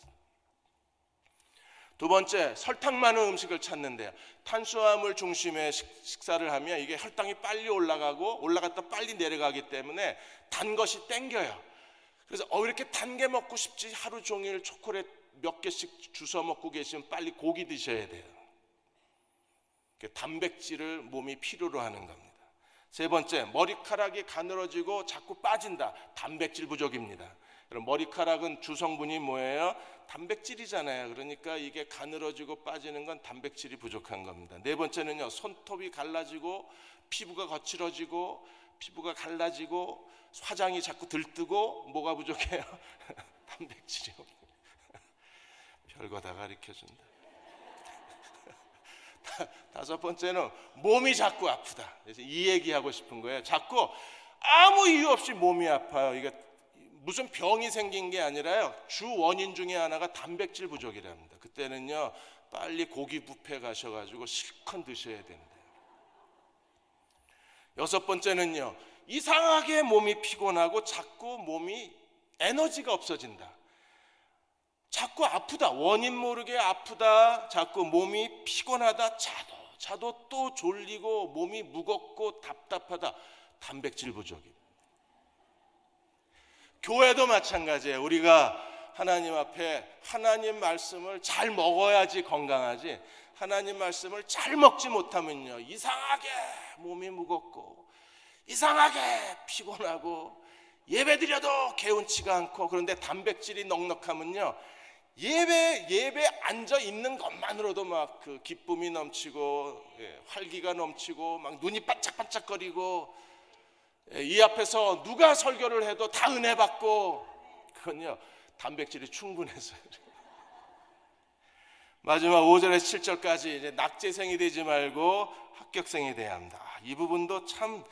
두 번째, 설탕 많은 음식을 찾는데요. 탄수화물 중심의 식사를 하면 이게 혈당이 빨리 올라갔다 빨리 내려가기 때문에 단 것이 땡겨요. 그래서 이렇게 단 게 먹고 싶지 하루 종일 초콜릿 몇 개씩 주워 먹고 계시면 빨리 고기 드셔야 돼요. 단백질을 몸이 필요로 하는 겁니다. 세 번째, 머리카락이 가늘어지고 자꾸 빠진다. 단백질 부족입니다. 그럼 머리카락은 주성분이 뭐예요? 단백질이잖아요. 그러니까 이게 가늘어지고 빠지는 건 단백질이 부족한 겁니다. 네 번째는요, 손톱이 갈라지고 피부가 거칠어지고 피부가 갈라지고 화장이 자꾸 들뜨고 뭐가 부족해요? 단백질이 없어요. 별거 다 가르쳐준다. 다섯 번째는 몸이 자꾸 아프다. 그래서 이 얘기하고 싶은 거예요. 자꾸 아무 이유 없이 몸이 아파요. 이게 무슨 병이 생긴 게 아니라요. 주 원인 중에 하나가 단백질 부족이랍니다. 그때는요 빨리 고기 뷔페 가셔가지고 실컷 드셔야 된대요. 여섯 번째는요, 이상하게 몸이 피곤하고 자꾸 몸이 에너지가 없어진다. 자꾸 아프다, 원인 모르게 아프다, 자꾸 몸이 피곤하다, 자도 또 졸리고 몸이 무겁고 답답하다. 단백질 부족이. 교회도 마찬가지예요. 우리가 하나님 앞에 하나님 말씀을 잘 먹어야지 건강하지, 하나님 말씀을 잘 먹지 못하면요, 이상하게 몸이 무겁고 이상하게 피곤하고 예배드려도 개운치가 않고, 그런데 단백질이 넉넉하면요, 예배 앉아 있는 것만으로도 막 그 기쁨이 넘치고 활기가 넘치고 막 눈이 반짝반짝거리고, 이 앞에서 누가 설교를 해도 다 은혜 받고. 그건요, 단백질이 충분해서요. 마지막 5절에서 7절까지 이제 낙제생이 되지 말고 합격생이 돼야 합니다. 이 부분도 참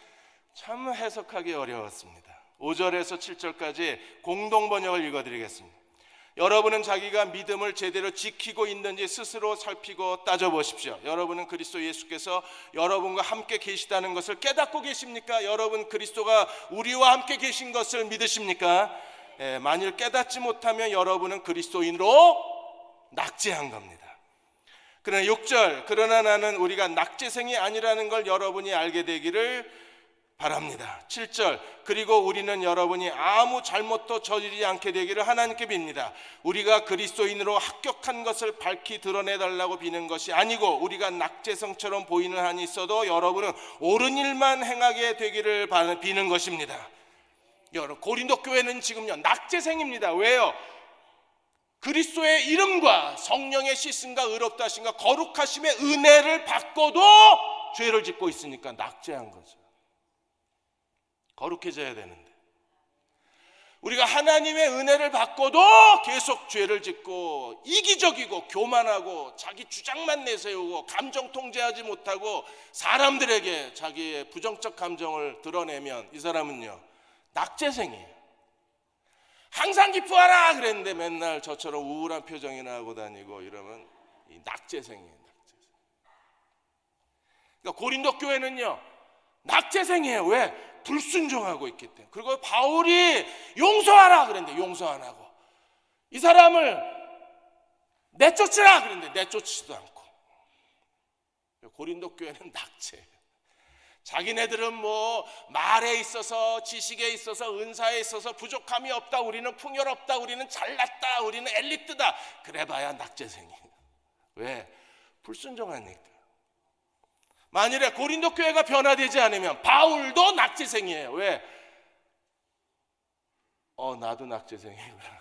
해석하기 어려웠습니다. 5절에서 7절까지 공동 번역을 읽어드리겠습니다. 여러분은 자기가 믿음을 제대로 지키고 있는지 스스로 살피고 따져보십시오. 여러분은 그리스도 예수께서 여러분과 함께 계시다는 것을 깨닫고 계십니까? 여러분 그리스도가 우리와 함께 계신 것을 믿으십니까? 만일 깨닫지 못하면 여러분은 그리스도인으로 낙제한 겁니다. 그러나 6절, 그러나 나는 우리가 낙제생이 아니라는 걸 여러분이 알게 되기를 바랍니다. 7절, 그리고 우리는 여러분이 아무 잘못도 저지르지 않게 되기를 하나님께 빕니다. 우리가 그리스도인으로 합격한 것을 밝히 드러내달라고 비는 것이 아니고, 우리가 낙제성처럼 보이는 한이 있어도 여러분은 옳은 일만 행하게 되기를 비는 것입니다. 여러분, 고린도 교회는 지금요 낙제생입니다. 왜요? 그리스도의 이름과 성령의 씻음과 의롭다 하심과 거룩하심의 은혜를 받고도 죄를 짓고 있으니까 낙제한 거죠. 거룩해져야 되는데, 우리가 하나님의 은혜를 받고도 계속 죄를 짓고 이기적이고 교만하고 자기 주장만 내세우고 감정 통제하지 못하고 사람들에게 자기의 부정적 감정을 드러내면 이 사람은요 낙제생이에요. 항상 기뻐하라 그랬는데 맨날 저처럼 우울한 표정이나 하고 다니고 이러면 이 낙제생이에요. 낙제생. 그러니까 고린도 교회는요 낙제생이에요. 왜? 불순종하고 있기 때문에. 그리고 바울이 용서하라 그랬는데 용서 안 하고, 이 사람을 내쫓으라 그랬는데 내쫓지도 않고. 고린도 교회는 낙제예요. 자기네들은 뭐 말에 있어서, 지식에 있어서, 은사에 있어서 부족함이 없다, 우리는 풍요롭다, 우리는 잘났다, 우리는 엘리트다. 그래봐야 낙제생이에요. 왜? 불순종하니까. 만일에 고린도 교회가 변화되지 않으면 바울도 낙제생이에요. 왜? 나도 낙제생이구나.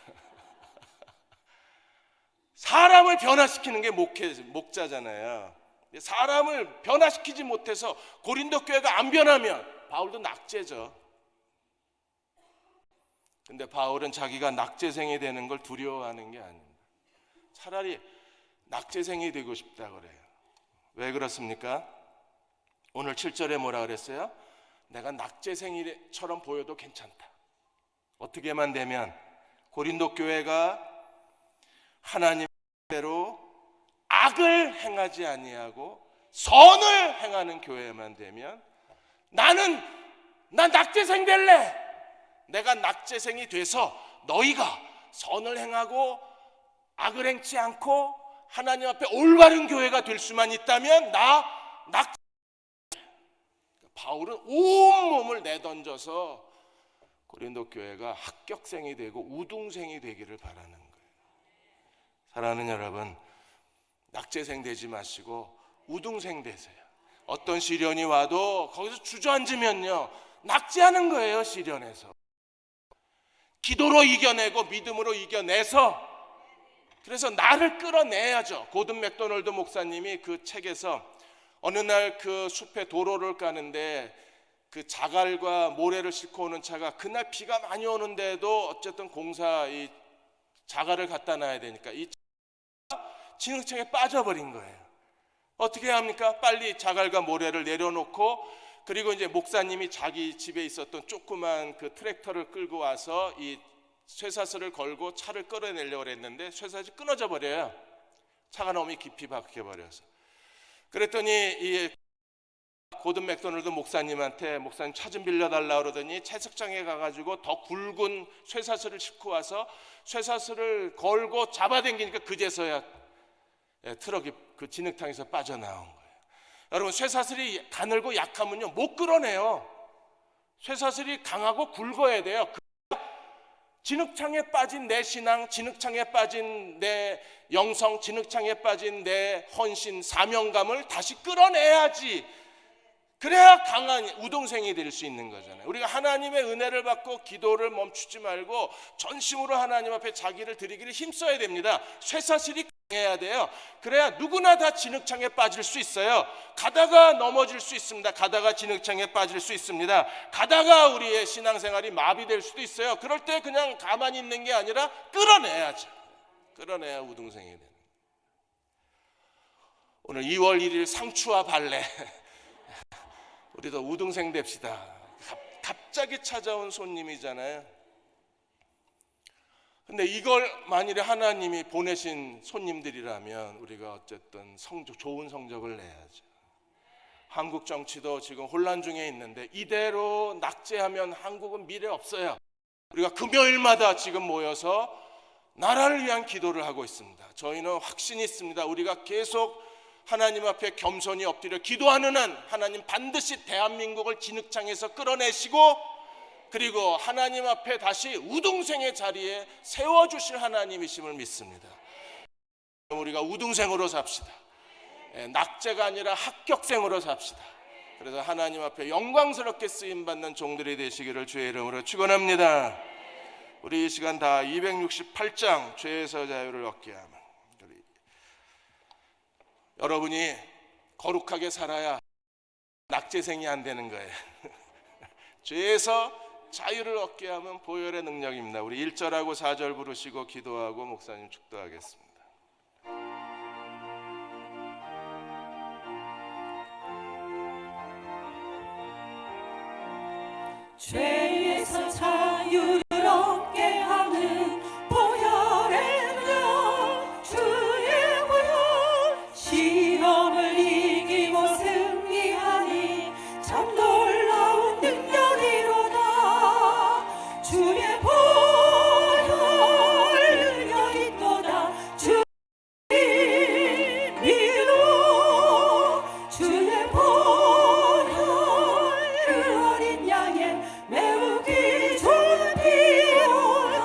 사람을 변화시키는 게 목자잖아요. 사람을 변화시키지 못해서 고린도 교회가 안 변하면 바울도 낙제죠. 근데 바울은 자기가 낙제생이 되는 걸 두려워하는 게 아닙니다. 차라리 낙제생이 되고 싶다 그래요. 왜 그렇습니까? 오늘 7절에 뭐라 그랬어요? 내가 낙제생처럼 보여도 괜찮다. 어떻게만 되면 고린도 교회가 하나님대로 악을 행하지 아니하고 선을 행하는 교회만 되면 난 낙제생 될래. 내가 낙제생이 돼서 너희가 선을 행하고 악을 행치 않고 하나님 앞에 올바른 교회가 될 수만 있다면 바울은 온몸을 내던져서 고린도 교회가 합격생이 되고 우등생이 되기를 바라는 거예요. 사랑하는 여러분, 낙제생 되지 마시고 우등생 되세요. 어떤 시련이 와도 거기서 주저앉으면요 낙제하는 거예요. 시련에서 기도로 이겨내고 믿음으로 이겨내서, 그래서 나를 끌어내야죠. 고든 맥도널드 목사님이 그 책에서 어느 날 그 숲에 도로를 까는데 그 자갈과 모래를 싣고 오는 차가, 그날 비가 많이 오는데도 어쨌든 공사 이 자갈을 갖다 놔야 되니까 이 차가 진흙층에 빠져버린 거예요. 어떻게 해야 합니까? 빨리 자갈과 모래를 내려놓고, 그리고 이제 목사님이 자기 집에 있었던 조그만 그 트랙터를 끌고 와서 이 쇠사슬을 걸고 차를 끌어내려고 했는데 쇠사슬이 끊어져 버려요. 차가 너무 깊이 박혀 버려서. 그랬더니 이 고든 맥도널드 목사님한테 목사님 차 좀 빌려달라 그러더니 채석장에 가가지고 더 굵은 쇠사슬을 싣고 와서 쇠사슬을 걸고 잡아당기니까 그제서야 트럭이 그 진흙탕에서 빠져나온 거예요. 여러분, 쇠사슬이 가늘고 약하면요 못 끌어내요. 쇠사슬이 강하고 굵어야 돼요. 진흙탕에 빠진 내 신앙, 진흙탕에 빠진 내 영성, 진흙탕에 빠진 내 헌신, 사명감을 다시 끌어내야지. 그래야 강한 우등생이 될 수 있는 거잖아요. 우리가 하나님의 은혜를 받고 기도를 멈추지 말고 전심으로 하나님 앞에 자기를 드리기를 힘써야 됩니다. 쇠사슬이 강해야 돼요. 그래야 누구나 다 진흙탕에 빠질 수 있어요. 가다가 넘어질 수 있습니다. 가다가 진흙탕에 빠질 수 있습니다. 가다가 우리의 신앙생활이 마비될 수도 있어요. 그럴 때 그냥 가만히 있는 게 아니라 끌어내야죠. 끌어내야 우등생이 되는. 오늘 2월 1일 상추와 발레, 우리도 우등생 됩시다. 갑자기 찾아온 손님이잖아요. 근데 이걸 만일에 하나님이 보내신 손님들이라면 우리가 어쨌든 좋은 성적을 내야죠. 한국 정치도 지금 혼란 중에 있는데 이대로 낙제하면 한국은 미래 없어요. 우리가 금요일마다 지금 모여서 나라를 위한 기도를 하고 있습니다. 저희는 확신이 있습니다. 우리가 계속 하나님 앞에 겸손히 엎드려 기도하는 한 하나님 반드시 대한민국을 진흙탕에서 끌어내시고 그리고 하나님 앞에 다시 우등생의 자리에 세워주실 하나님이심을 믿습니다. 우리가 우등생으로 삽시다. 낙제가 아니라 합격생으로 삽시다. 그래서 하나님 앞에 영광스럽게 쓰임받는 종들이 되시기를 주의 이름으로 축원합니다. 우리 이 시간 다 268장 죄에서 자유를 얻게 하면, 여러분이 거룩하게 살아야 낙제생이 안 되는 거예요. 죄에서 자유를 얻게 하면 보혈의 능력입니다. 우리 1절하고 4절 부르시고 기도하고 목사님 축도하겠습니다. 죄에서 자유를 얻게 하는 보혈의 능력, 주의 보혈, 시험을 이기고 승리하니 참 놀라운 능력이로다. 주의 보혈 능력이 있도다. 주의 믿어. 주의 보혈 그 어린 양의 매우기 좋은 피로다.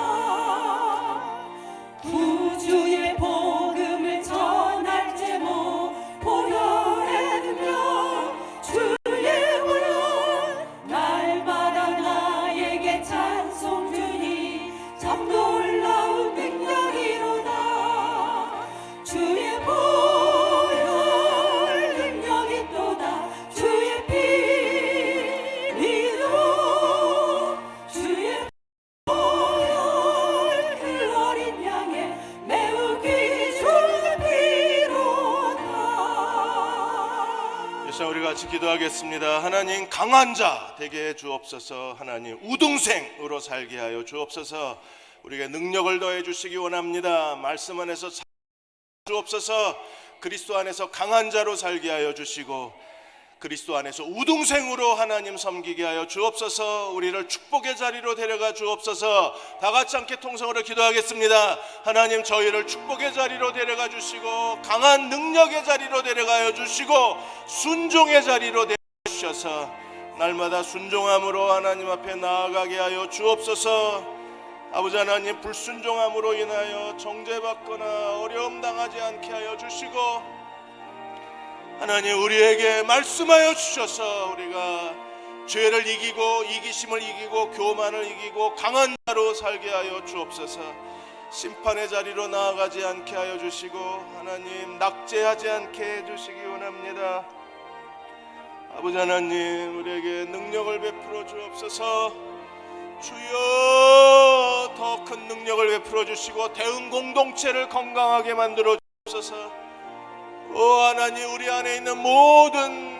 구주의 복음을 전할 제목 보혈의 능력, 주의 보혈 날마다 나에게 찬송 주니 참 놀라운 능력이로다. 주의 보혈 능력이 또다. 주의 피 믿어. 주의 보혈 그 어린 양의 매우기 좋은 피로다. 이 시간 우리 같이 기도하겠습니다. 하나님, 강한 자 되게 해 주옵소서. 하나님, 우등생으로 살게 하여 주옵소서. 우리에게 능력을 더해 주시기 원합니다. 말씀 안에서 주옵소서. 그리스도 안에서 강한 자로 살게 하여 주시고 그리스도 안에서 우등생으로 하나님 섬기게 하여 주옵소서. 우리를 축복의 자리로 데려가 주옵소서. 다 같이 함께 통성으로 기도하겠습니다. 하나님, 저희를 축복의 자리로 데려가 주시고 강한 능력의 자리로 데려가여 주시고 순종의 자리로 데려가 주셔서 날마다 순종함으로 하나님 앞에 나아가게 하여 주옵소서. 아버지 하나님, 불순종함으로 인하여 정죄받거나 어려움 당하지 않게 하여 주시고 하나님, 우리에게 말씀하여 주셔서 우리가 죄를 이기고 이기심을 이기고 교만을 이기고 강한 자로 살게 하여 주옵소서. 심판의 자리로 나아가지 않게 하여 주시고 하나님, 낙제하지 않게 해주시기 원합니다. 아버지 하나님, 우리에게 능력을 베풀어 주옵소서. 주여, 더 큰 능력을 베풀어 주시고 대응 공동체를 건강하게 만들어 주옵소서. 오 하나님, 우리 안에 있는 모든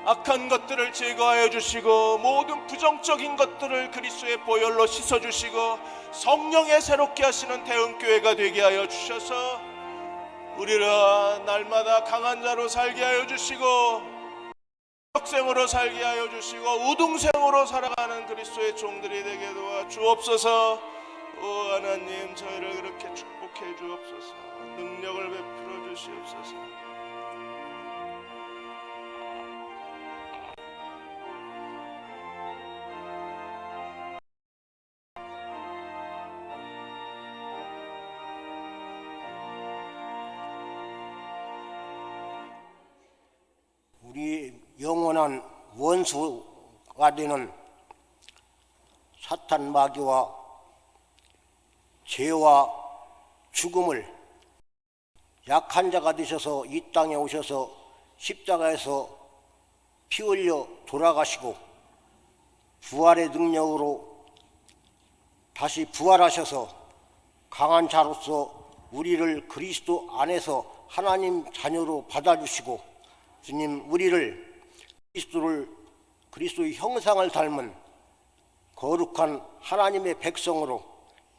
악한 것들을 제거하여 주시고 모든 부정적인 것들을 그리스도의 보혈로 씻어 주시고 성령의 새롭게 하시는 대응교회가 되게 하여 주셔서 우리를 날마다 강한 자로 살게 하여 주시고 학생으로 살게 하여 주시고 우등생으로 살아가는 그리스도의 종들이 되게 도와 주옵소서. 오 하나님, 저희를 그렇게 축복해 주옵소서. 능력을 베풀어 주시옵소서. 우리 영원한 원수가 되는 사탄 마귀와 죄와 죽음을 약한 자가 되셔서 이 땅에 오셔서 십자가에서 피 흘려 돌아가시고 부활의 능력으로 다시 부활하셔서 강한 자로서 우리를 그리스도 안에서 하나님 자녀로 받아주시고, 주님, 우리를 그리스도의 형상을 닮은 거룩한 하나님의 백성으로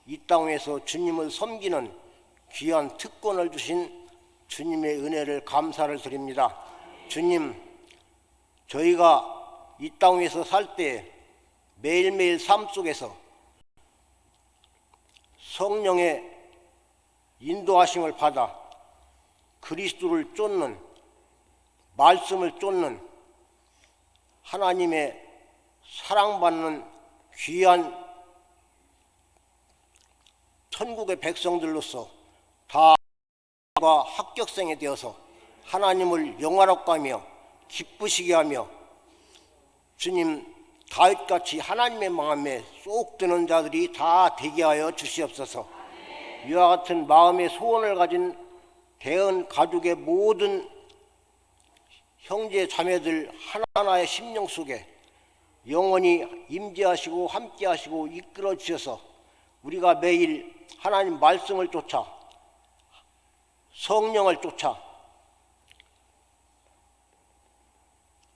이 땅에서 주님을 섬기는 귀한 특권을 주신 주님의 은혜를 감사를 드립니다. 주님, 저희가 이 땅에서 살 때 매일매일 삶 속에서 성령의 인도하심을 받아 그리스도를 쫓는, 말씀을 쫓는 하나님의 사랑받는 귀한 천국의 백성들로서 다 합격생이 되어서 하나님을 영화롭게 하며 기쁘시게 하며, 주님, 다윗같이 하나님의 마음에 쏙 드는 자들이 다 되게 하여 주시옵소서. 이와 같은 마음의 소원을 가진 대은 가족의 모든 형제 자매들 하나하나의 심령 속에 영원히 임재하시고 함께하시고 이끌어 주셔서 우리가 매일 하나님 말씀을 쫓아 성령을 쫓아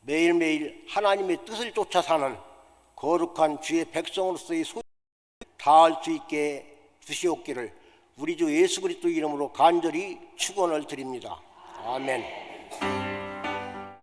매일매일 하나님의 뜻을 쫓아 사는 거룩한 주의 백성으로서의 소유를 다할 수 있게 주시옵기를 우리 주 예수 그리스도 이름으로 간절히 축원을 드립니다. 아멘.